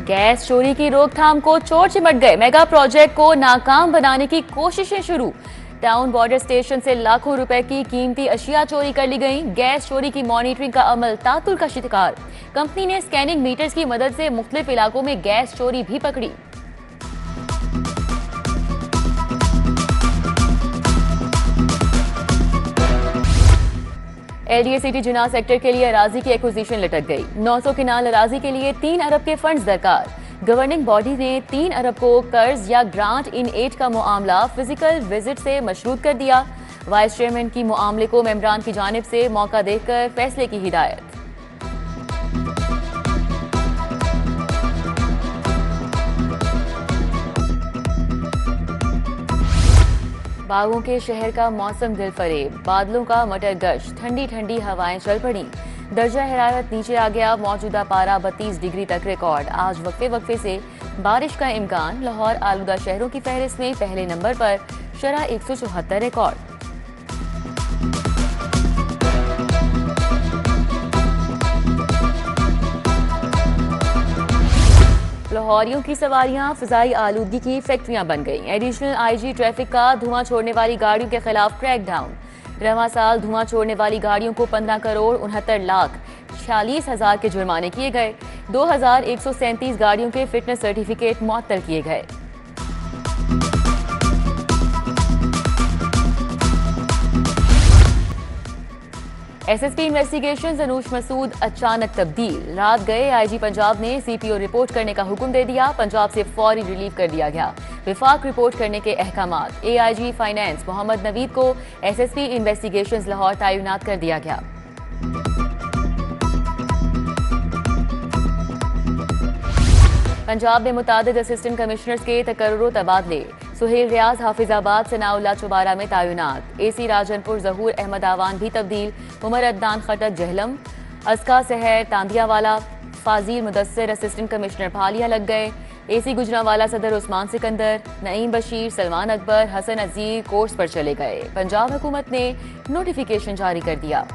Gas चोरी की रोकथाम को चोर चिमट गए। मेगा प्रोजेक्ट को नाकाम बनाने की कोशिशें शुरू। टाउन बॉर्डर स्टेशन से लाखों रुपए की कीमती अशिया चोरी कर ली गई। गैस चोरी की मॉनिटरिंग का अमल तातुल का शिकार। कंपनी ने स्कैनिंग मीटर्स की मदद से मुख्तलिफ इलाकों में गैस चोरी भी पकड़ी। एलडीए सिटी जिन्ना सेक्टर के लिए अराजी की एक्विजिशन लटक गई। 900 किनाल अराजी के लिए 3 अरब के फंड्स दरकार। गवर्निंग बॉडी ने 3 अरब को कर्ज या ग्रांट इन एड का मामला फिजिकल विजिट से मशरूत कर दिया। वाइस चेयरमैन की मामले को मेंबरान की जानिब से मौका देकर फैसले की हिदायत। बागों के शहर का मौसम दिलफरेब। बादलों का मटर गश, ठंडी ठंडी हवाएं चल पड़ी। दर्जा हरारत नीचे आ गया। मौजूदा पारा 32 डिग्री तक रिकॉर्ड। आज वक्फे वक्फे से बारिश का इम्कान। लाहौर आलूदा शहरों की फहरिस्त में पहले नंबर पर, शरह 174 रिकॉर्ड। लाहौरियों की सवारियां फिजाई आलूदगी की फैक्ट्रियां बन गईं। एडिशनल आईजी ट्रैफिक का धुआं छोड़ने वाली गाड़ियों के खिलाफ क्रैकडाउन। रवां साल धुआं छोड़ने वाली गाड़ियों को 15 करोड़ 69 लाख 46 हजार के जुर्माने किए गए। 2137 गाड़ियों के फिटनेस सर्टिफिकेट मुअत्तल किए गए। एसएसपी इन्वेस्टिगेशन अनूश मसूद अचानक तब्दील। रात गए आईजी पंजाब ने सीपीओ रिपोर्ट करने का हुक्म दे दिया। पंजाब से फौरी रिलीव कर दिया गया। विफाक रिपोर्ट करने के अहकामात। एआईजी फाइनेंस मोहम्मद नवीद को एसएसपी इन्वेस्टिगेशन लाहौर तैनात कर दिया गया। पंजाब में मुतादिद असिस्टेंट कमिश्नर्स के तकर्रुर तबादले। सुहेल रियाज हाफिजाबाद, सनाउल्लाह चुबारा में तैनात। एसी राजनपुर जहूर अहमद आवान भी तब्दील। उमर अदनान खटक जहलम, अस्का सहर तांदियावाला, फाजिल मुदस्सिर असिस्टेंट कमिश्नर फालिया लग गए। एसी गुजरावाला सदर उस्मान सिकंदर, नईम बशीर, सलमान अकबर, हसन अजीर कोर्स पर चले गए। पंजाब हुकूमत ने नोटिफिकेशन जारी कर दिया।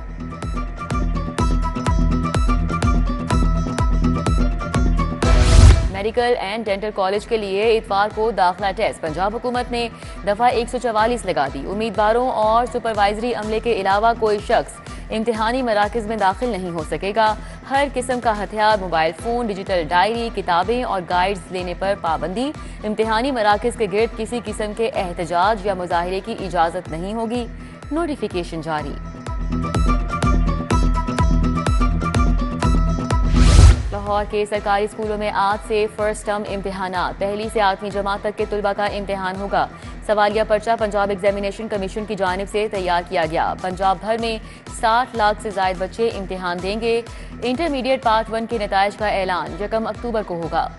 मेडिकल एंड डेंटल कॉलेज के लिए इतवार को दाखिला टेस्ट। पंजाब हुकूमत ने दफा 144 लगा दी। उम्मीदवारों और सुपरवाइजरी अमले के अलावा कोई शख्स इम्तिहानी मराकज में दाखिल नहीं हो सकेगा। हर किस्म का हथियार, मोबाइल फोन, डिजिटल डायरी, किताबें और गाइड्स लेने पर पाबंदी। इम्तिहानी मराकज के गिर्द किसी किस्म के एहतजाज या मुजाहिरे की इजाजत नहीं होगी। नोटिफिकेशन जारी। लाहौर के सरकारी स्कूलों में आज से फर्स्ट टर्म इम्तिहानात। पहली से 8वीं जमात तक के तुलबा का इम्तिहान होगा। सवालिया पर्चा पंजाब एग्जामिनेशन कमीशन की जानिब से तैयार किया गया। पंजाब भर में 60 लाख से ज्यादा बच्चे इम्तिहान देंगे। इंटरमीडिएट पार्ट 1 के नताइज का ऐलान 1 अक्टूबर को होगा।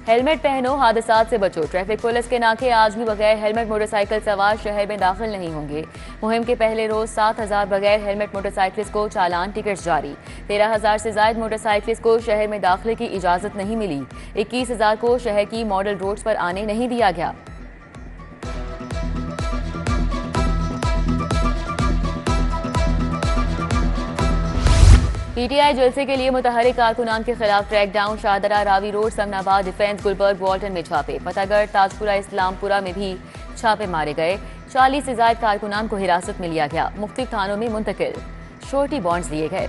हेलमेट पहनो, हादसात से बचो। ट्रैफिक पुलिस के नाके आज भी बगैर हेलमेट मोटरसाइकिल सवार शहर में दाखिल नहीं होंगे। मुहिम के पहले रोज 7000 बगैर हेलमेट मोटरसाइकिलिस्ट को चालान टिकट्स जारी। 13000 से ज्यादा मोटरसाइकिलिस्ट को शहर में दाखिले की इजाजत नहीं मिली। 21000 को शहर की मॉडल रोड्स पर आने नहीं दिया गया। पीटीआई जलसे के लिए मुतहरिक कारकुनान के खिलाफ crackdown. Shahdara, Ravi road, Samanabad, defence, Gulberg, Walton में छापे। फतेहगढ़, ताजपुरा, इस्लामपुरा में भी छापे मारे गए। 40 से ज्यादा कारकुनान को हिरासत में लिया गया। मुख्तलिफ थानों में मुंतकिल। श्योरिटी बॉन्ड्स दिए गए।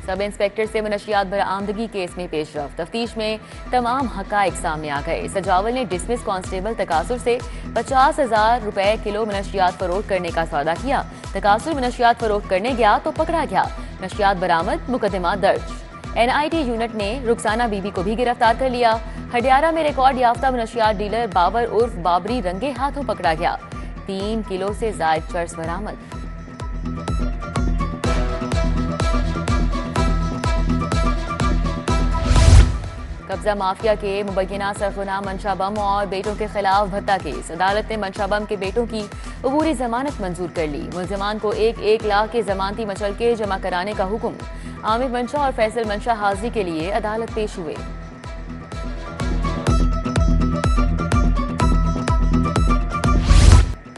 सब इंस्पेक्टर से मनशियात बरामदगी केस में पेशरफ। तफ्तीश में तमाम हकाइक सामने आ गए। सजावल ने डिसमिस कांस्टेबल तकासुर से 50,000 रुपए किलो मनशियात फरोख्त करने का सौदा किया। तकासुर मनशियात फरोख्त करने गया तो पकड़ा गया। नशियात बरामद, मुकदमा दर्ज। एनआईटी यूनिट ने रुखसाना बीबी को भी गिरफ्तार कर लिया। हडियारा में रिकॉर्ड याफ्ता मनशियात डीलर बाबर उर्फ बाबरी रंगे हाथों पकड़ा गया। 3 किलो से ज्यादा चर्स बरामद। कब्जा माफिया के मुबैना सरगुना मंशा बम और बेटों के खिलाफ भत्ता केस। अदालत ने मंशा बम के बेटों की अबूरी जमानत मंजूर कर ली। मुलजमान को 1-1 लाख के जमानती मचलके जमा कराने का हुक्म। आमिर मंशा और फैसल मंशा हाजिरी के लिए अदालत पेश हुए।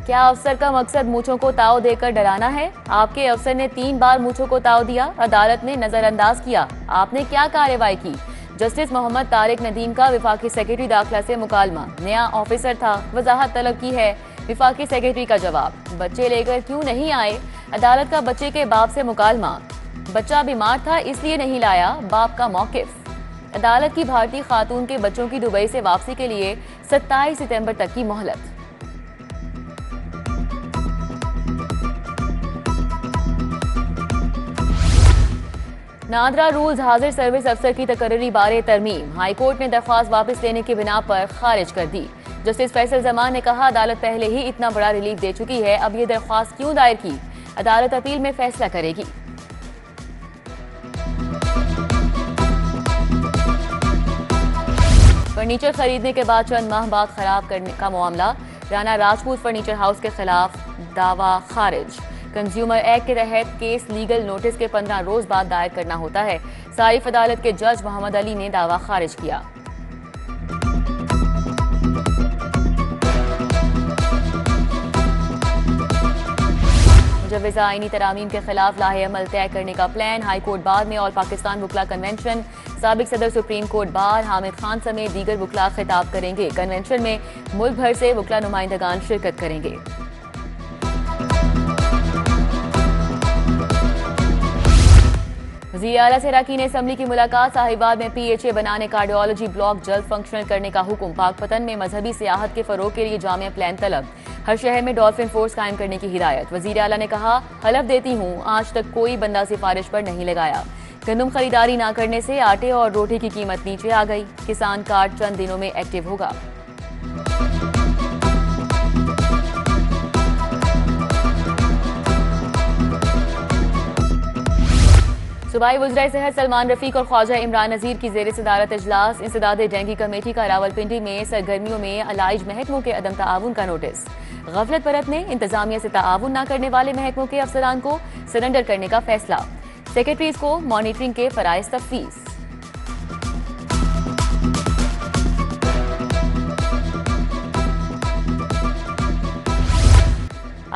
क्या अफसर का मकसद मूंछों को ताव देकर डराना है? आपके अफसर ने 3 बार मूंछों को ताव दिया, अदालत ने नजरअंदाज किया। आपने क्या कार्रवाई की? जस्टिस मोहम्मद तारिक नदीम का विफाकी सेक्रेटरी दाखिला से मुकालमा। नया ऑफिसर था, वजाहत तलब की है। विफाकी सेक्रेटरी का जवाब, बच्चे लेकर क्यों नहीं आए? अदालत का बच्चे के बाप से मुकालमा। बच्चा बीमार था इसलिए नहीं लाया, बाप का मौकिफ। अदालत की भारतीय खातून के बच्चों की दुबई से वापसी के लिए 27 सितंबर तक की मोहलत। नादरा रूल्स हाजिर सर्विस अफसर की तकर्री बारे तरमीम। हाईकोर्ट ने दरख्वास्त वापस लेने की बिना पर खारिज कर दी। जस्टिस फैसल जमान ने कहा, अदालत पहले ही इतना बड़ा रिलीफ दे चुकी है, अब ये दरख्वास्त क्यों दायर की? अदालत अपील में फैसला करेगी। फर्नीचर खरीदने के बाद चंद माह बाद खराब करने का मामला। राना राजपूत फर्नीचर हाउस के खिलाफ दावा खारिज। कंज्यूमर एक्ट के तहत केस लीगल नोटिस के 15 रोज बाद दायर करना होता है। सारिफ अदालत के जज मोहम्मद अली ने दावा खारिज किया। मुजव्वज़ा आईनी तरामीम के खिलाफ लाहे अमल तय करने का प्लान। हाई कोर्ट बार में ऑल पाकिस्तान वकला कन्वेंशन। साबिक सदर supreme court bar Hamid Khan समेत दीगर वकला खिताब करेंगे। कन्वेंशन में मुल्क भर से वकला नुमाइंदगान शिरकत करेंगे। वज़ीर आला से अराकीन असेंबली की मुलाकात। साहिबाद में PHA बनाने कार्डियोलॉजी ब्लॉक जल्द फंक्शनल करने का हुक्म। पाकपतन में मजहबी सियाहत के फरोग के लिए जामिया प्लान तलब। हर शहर में डॉल्फिन फोर्स कायम करने की हिदायत। वज़ीर आला ने कहा, हलफ देती हूँ आज तक कोई बंदा सिफारिश पर नहीं लगाया। गंदम खरीदारी न करने से आटे और रोटी की कीमत नीचे आ गई। किसान कार्ड चंद दिनों में एक्टिव होगा। सूबाई वज़ीर सेहत सलमान रफीक और ख्वाजा इमरान नज़ीर की ज़ेर सदारत इजलास। इंसदाद डेंगू कमेटी का रावलपिंडी में सरगर्मियों में अलाइज महकमों के अदम ताआवुन का नोटिस। गफलत बरतने, इंतजामिया से ताआवुन न करने वाले महकमों के अफसरान को सरेंडर करने का फैसला। सेक्रेटरीज को मॉनिटरिंग के फराइज तफवीज़।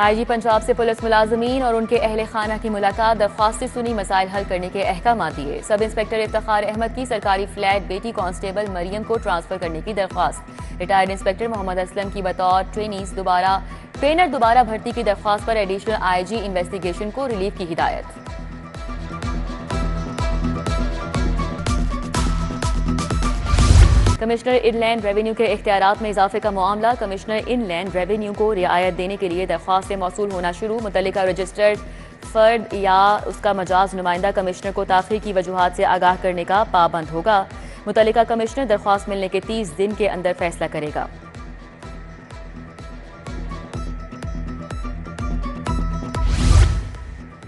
IG पंजाब से पुलिस मुलाजमीन और उनके अहले खाना की मुलाकात। दरख्वास्तें सुनी, मसाइल हल करने के अहकाम दिए। सब इंस्पेक्टर इफ्तिखार अहमद की सरकारी फ्लैट बेटी कांस्टेबल मरियम को ट्रांसफर करने की दरख्वास्त। रिटायर्ड इंस्पेक्टर मोहम्मद असलम की बतौर ट्रेनर दोबारा भर्ती की दरख्वास्त पर एडिशनल IG इन्वेस्टिगेशन को रिलीफ की हिदायत। कमिश्नर इनलैंड रेवेन्यू के इख्तियारात में इजाफे का मामला। कमिश्नर इनलैंड रेवेन्यू को रियायत देने के लिए दरख्वास्तें मौसूल होना शुरू। मुतल्लिका रजिस्टर्ड फर्द या उसका मजाज नुमाइंदा कमिश्नर को ताख़ीर की वजूहात से आगाह करने का पाबंद होगा। मुतल्लिका कमिश्नर दरख्वास्त मिलने के 30 दिन के अंदर फैसला करेगा।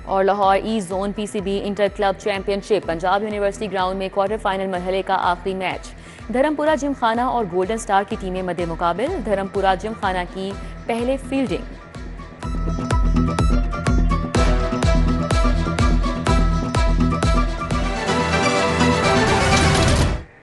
और Lahore east zone PCB inter club championship. Punjab university ground में क्वार्टर फाइनल मरहले का आखिरी मैच। धर्मपुरा जिम खाना और गोल्डन स्टार की टीमें मद्दे मुकाबिल। धर्मपुरा जिम खाना की पहले फील्डिंग।